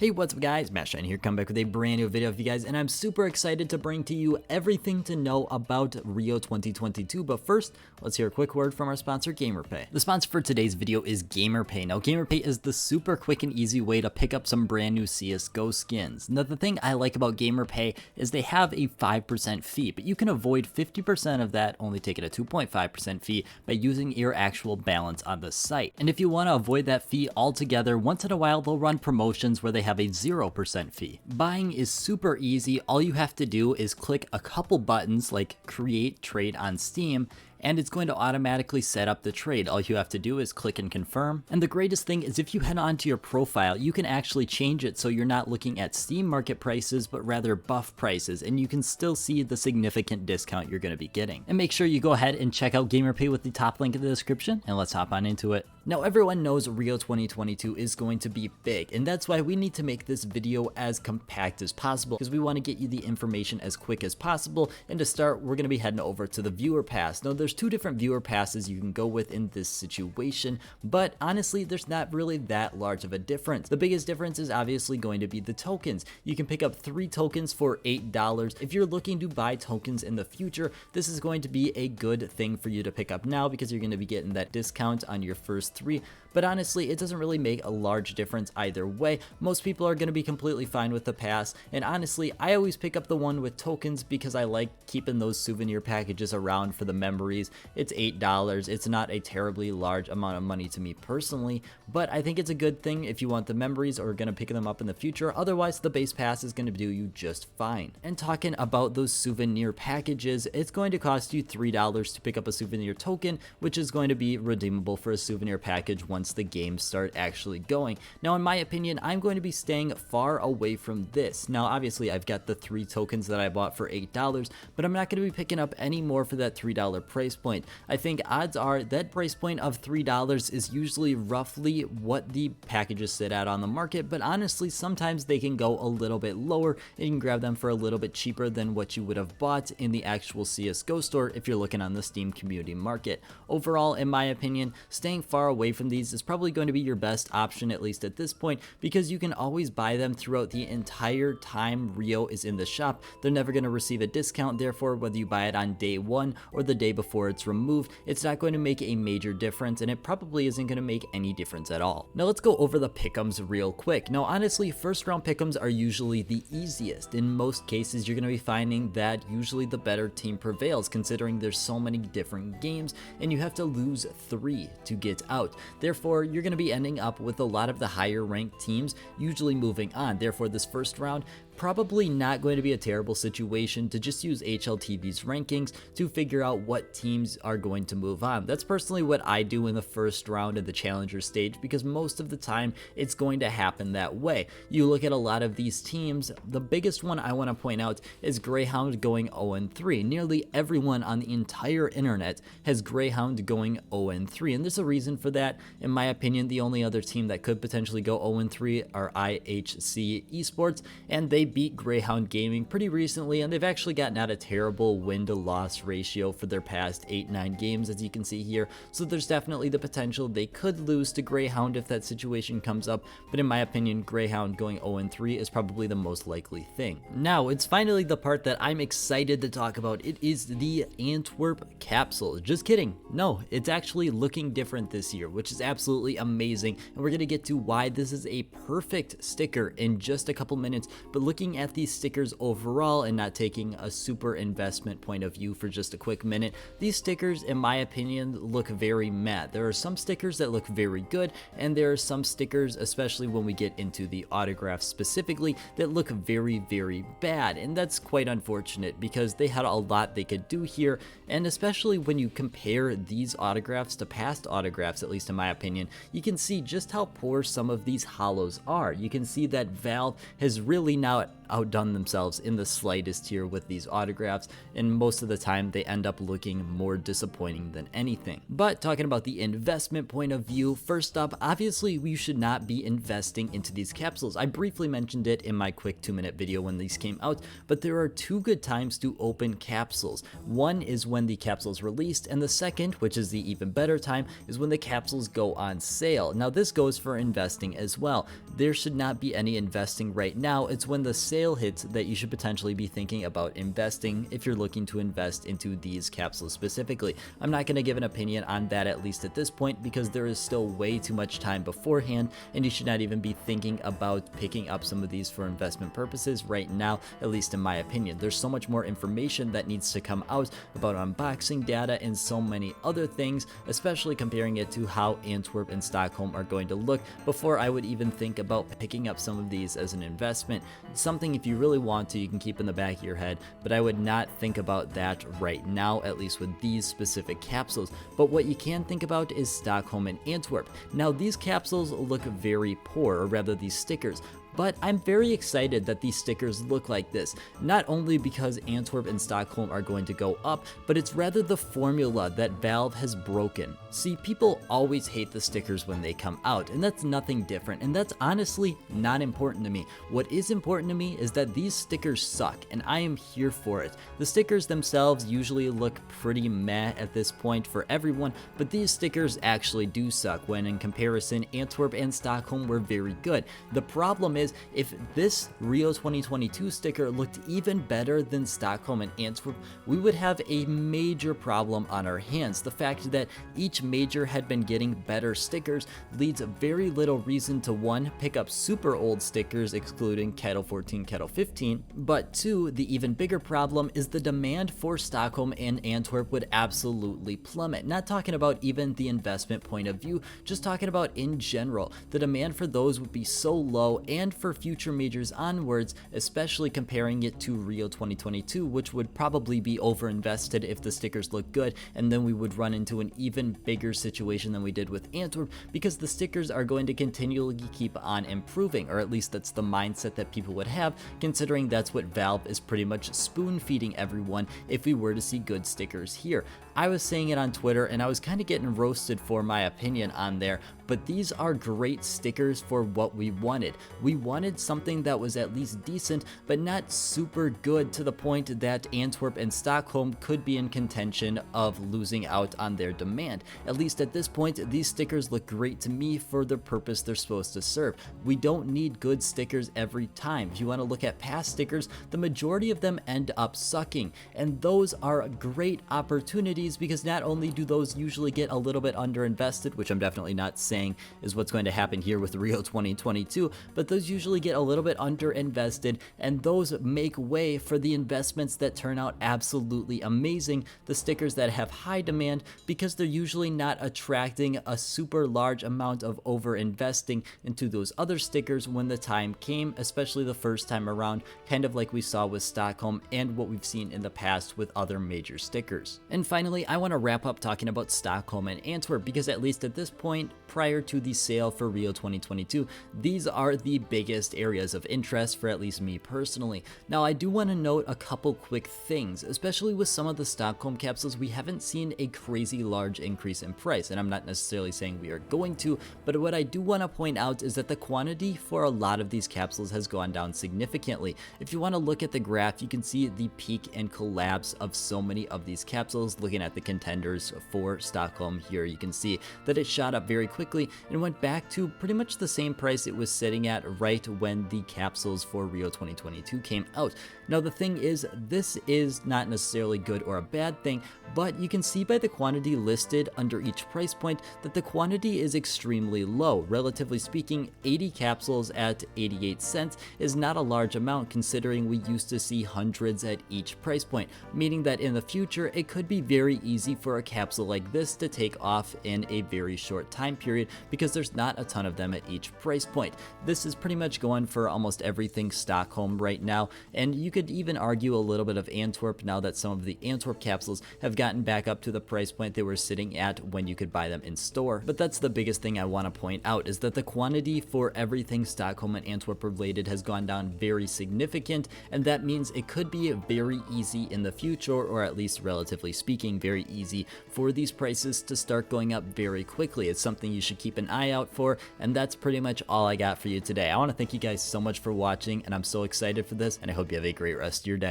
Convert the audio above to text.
Hey, what's up guys, Matt Shine here, come back with a brand new video for you guys, and I'm super excited to bring to you everything to know about RIO 2022, but first, let's hear a quick word from our sponsor, GamerPay. The sponsor for today's video is GamerPay. Now, GamerPay is the super quick and easy way to pick up some brand new CSGO skins. Now, the thing I like about GamerPay is they have a 5% fee, but you can avoid 50% of that, only taking a 2.5% fee by using your actual balance on the site. And if you want to avoid that fee altogether, once in a while, they'll run promotions where they have a 0% fee. Buying is super easy. All you have to do is click a couple buttons like create trade on Steam, and it's going to automatically set up the trade. All you have to do is click and confirm. And the greatest thing is if you head onto your profile, you can actually change it so you're not looking at Steam market prices, but rather buff prices, and you can still see the significant discount you're going to be getting. And make sure you go ahead and check out GamerPay with the top link in the description, and let's hop on into it. Now, everyone knows RIO 2022 is going to be big, and that's why we need to make this video as compact as possible, because we want to get you the information as quick as possible. And to start, we're going to be heading over to the viewer pass. Now, there's two different viewer passes you can go with in this situation, but honestly, there's not really that large of a difference. The biggest difference is obviously going to be the tokens. You can pick up 3 tokens for $8. If you're looking to buy tokens in the future, this is going to be a good thing for you to pick up now, because you're going to be getting that discount on your first 3. But honestly, it doesn't really make a large difference either way. Most people are going to be completely fine with the pass, and honestly, I always pick up the one with tokens because I like keeping those souvenir packages around for the memories. It's $8. It's not a terribly large amount of money to me personally, but I think it's a good thing if you want the memories or are going to pick them up in the future. Otherwise, the base pass is going to do you just fine. And talking about those souvenir packages, it's going to cost you $3 to pick up a souvenir token, which is going to be redeemable for a souvenir package once the games start actually going. Now, in my opinion, I'm going to be staying far away from this. Now, obviously, I've got the 3 tokens that I bought for $8, but I'm not going to be picking up any more for that $3 price point. I think odds are that price point of $3 is usually roughly what the packages sit at on the market, but honestly, sometimes they can go a little bit lower, and you can grab them for a little bit cheaper than what you would have bought in the actual CSGO store if you're looking on the Steam community market. Overall, in my opinion, staying far away from these is probably going to be your best option, at least at this point, because you can always buy them throughout the entire time RIO is in the shop. They're never going to receive a discount, therefore whether you buy it on day 1 or the day before it's removed, it's not going to make a major difference, and it probably isn't going to make any difference at all. Now let's go over the pickems real quick. Now honestly, first round pickems are usually the easiest. In most cases, you're going to be finding that usually the better team prevails, considering there's so many different games and you have to lose 3 to get out. Therefore, you're going to be ending up with a lot of the higher ranked teams usually moving on. Therefore, this first round, probably not going to be a terrible situation to just use HLTV's rankings to figure out what teams are going to move on. That's personally what I do in the first round of the challenger stage, because most of the time it's going to happen that way. You look at a lot of these teams, the biggest one I want to point out is Greyhound going 0-3. Nearly everyone on the entire internet has Greyhound going 0-3, and there's a reason for that. In my opinion, the only other team that could potentially go 0-3 are IHC Esports, and they beat Greyhound Gaming pretty recently, and they've actually gotten out a terrible win-to-loss ratio for their past 8-9 games, as you can see here. So there's definitely the potential they could lose to Greyhound if that situation comes up, but in my opinion, Greyhound going 0-3 is probably the most likely thing. Now, it's finally the part that I'm excited to talk about. It is the Antwerp capsule. Just kidding. No, it's actually looking different this year, which is absolutely amazing, and we're going to get to why this is a perfect sticker in just a couple minutes. But looking at these stickers overall and not taking a super investment point of view for just a quick minute, these stickers, in my opinion, look very meh. There are some stickers that look very good, and there are some stickers, especially when we get into the autographs specifically, that look very, very bad. And that's quite unfortunate, because they had a lot they could do here, and especially when you compare these autographs to past autographs, at least in my opinion, you can see just how poor some of these holos are. You can see that Valve has really now outdone themselves in the slightest here with these autographs, and most of the time they end up looking more disappointing than anything. But talking about the investment point of view, first up, obviously we should not be investing into these capsules. I briefly mentioned it in my quick 2-minute video when these came out, but there are two good times to open capsules. One is when the capsule is released, and the second, which is the even better time, is when the capsules go on sale. Now this goes for investing as well. There should not be any investing right now. It's when the sale hits that you should potentially be thinking about investing if you're looking to invest into these capsules specifically. I'm not going to give an opinion on that, at least at this point, because there is still way too much time beforehand, and you should not even be thinking about picking up some of these for investment purposes right now, at least in my opinion. There's so much more information that needs to come out about unboxing data and so many other things, especially comparing it to how Antwerp and Stockholm are going to look before I would even think about picking up some of these as an investment. Something, if you really want to, you can keep in the back of your head, but I would not think about that right now, at least with these specific capsules. But what you can think about is Stockholm and Antwerp. Now these capsules look very poor, or rather these stickers, but I'm very excited that these stickers look like this, not only because Antwerp and Stockholm are going to go up, but it's rather the formula that Valve has broken. See, people always hate the stickers when they come out, and that's nothing different, and that's honestly not important to me. What is important to me is that these stickers suck, and I am here for it. The stickers themselves usually look pretty meh at this point for everyone, but these stickers actually do suck when in comparison Antwerp and Stockholm were very good. The problem is, if this Rio 2022 sticker looked even better than Stockholm and Antwerp, we would have a major problem on our hands. The fact that each major had been getting better stickers leads very little reason to, one, pick up super old stickers excluding Kettle 14, Kettle 15, but two, the even bigger problem is the demand for Stockholm and Antwerp would absolutely plummet. Not talking about even the investment point of view, just talking about in general. The demand for those would be so low, and for future majors onwards, especially comparing it to Rio 2022, which would probably be overinvested if the stickers look good, and then we would run into an even bigger situation than we did with Antwerp, because the stickers are going to continually keep on improving, or at least that's the mindset that people would have, considering that's what Valve is pretty much spoon feeding everyone if we were to see good stickers here. I was saying it on Twitter, and I was kind of getting roasted for my opinion on there, but these are great stickers for what we wanted. We wanted something that was at least decent, but not super good to the point that Antwerp and Stockholm could be in contention of losing out on their demand. At least at this point, these stickers look great to me for the purpose they're supposed to serve. We don't need good stickers every time. If you want to look at past stickers, the majority of them end up sucking, and those are great opportunities because not only do those usually get a little bit underinvested, which I'm definitely not saying is what's going to happen here with Rio 2022, but those usually get a little bit underinvested, and those make way for the investments that turn out absolutely amazing, the stickers that have high demand, because they're usually not attracting a super large amount of over investing into those other stickers when the time came, especially the first time around, kind of like we saw with Stockholm and what we've seen in the past with other major stickers. And finally, I want to wrap up talking about Stockholm and Antwerp, because at least at this point, prior to the sale for Rio 2022, these are the biggest areas of interest for at least me personally. Now, I do want to note a couple quick things, especially with some of the Stockholm capsules. We haven't seen a crazy large increase in price, and I'm not necessarily saying we are going to, but what I do want to point out is that the quantity for a lot of these capsules has gone down significantly. If you want to look at the graph, you can see the peak and collapse of so many of these capsules. Looking at the contenders for Stockholm here, you can see that it shot up very quickly and went back to pretty much the same price it was sitting at right when the capsules for Rio 2022 came out. Now the thing is, this is not necessarily good or a bad thing, but you can see by the quantity listed under each price point that the quantity is extremely low. Relatively speaking, 80 capsules at 88 cents is not a large amount, considering we used to see hundreds at each price point, meaning that in the future it could be very easy for a capsule like this to take off in a very short time period period because there's not a ton of them at each price point. This is pretty much going for almost everything Stockholm right now, and you could even argue a little bit of Antwerp now that some of the Antwerp capsules have gotten back up to the price point they were sitting at when you could buy them in store. But that's the biggest thing I want to point out, is that the quantity for everything Stockholm and Antwerp related has gone down very significant, and that means it could be very easy in the future, or at least relatively speaking very easy, for these prices to start going up very quickly. It's something you should keep an eye out for, and that's pretty much all I got for you today. I want to thank you guys so much for watching, and I'm so excited for this, and I hope you have a great rest of your day.